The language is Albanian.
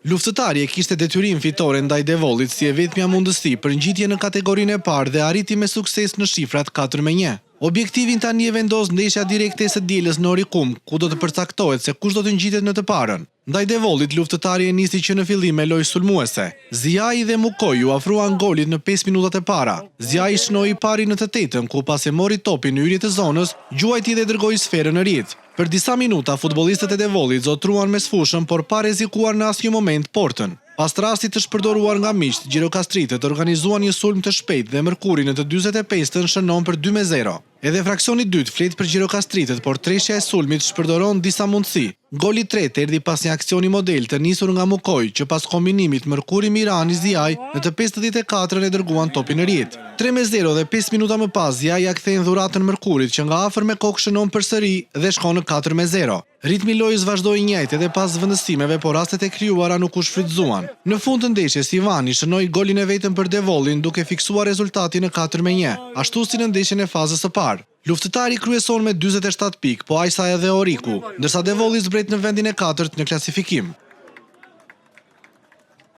Luftëtari e kishte detyrim fitore ndaj Devollit si e vetmja mundësi për ngjitje në kategorinë e parë dhe arriti me sukses në shifrat 4-1. Objektivin tani e vendos ndeshja direkte së dielës në Orikum, ku do të përcaktohet se kush do të ngjitet në të parën. Ndaj Devollit, luftëtari e nisi që në fillim me lojë sulmuese. Ziai dhe Mukoj u afruan golit në 5 minutat e para. Ziai shnoi pari në të 8-ën, ku pas e mori topin në hyrje të zonës, gjuajti dhe dërgoi sferën në rrjet. Për disa minuta, futbollistët e Devollit zotruan me sfushën, por pa rrezikuar në asnjë moment portën. Pas rastit të shpërdoruar nga miqt, gjirokastritët organizuan një sulm të shpejtë dhe mërkuri në të 45-ën shënon për 2-0. Edhe fraksioni i dytë flet për gjirokastritët, por treshja e sulmit shpërdoron disa mundësi. Goli i tretë erdhi pas një aksioni model të nisur nga Mukoj, që pas kombinimit Mërkuri Mirani Ziaj në të 54-ën e dërguan topin në rrjet. 3-0 dhe 5 minuta më pas Ziaj ja kthehen dhuratën Mërkurit, që nga afër me kokë shënon përsëri dhe shkon në 4-0. Ritmi i lojës vazhdoi njëjtë edhe pas zvendësimeve, por rastet e krijuara nuk u shfrytzuan. Në fund të ndeshjes Ivani shënoi golin e vetëm për Devollin, duke fiksuar rezultatin në 4-1, ashtu si në ndeshjen e fazës së parë. Luftëtari kryeson me 47 pikë, po aq sa edhe Oriku, ndërsa Devolli zbret në vendin e 4 në klasifikim.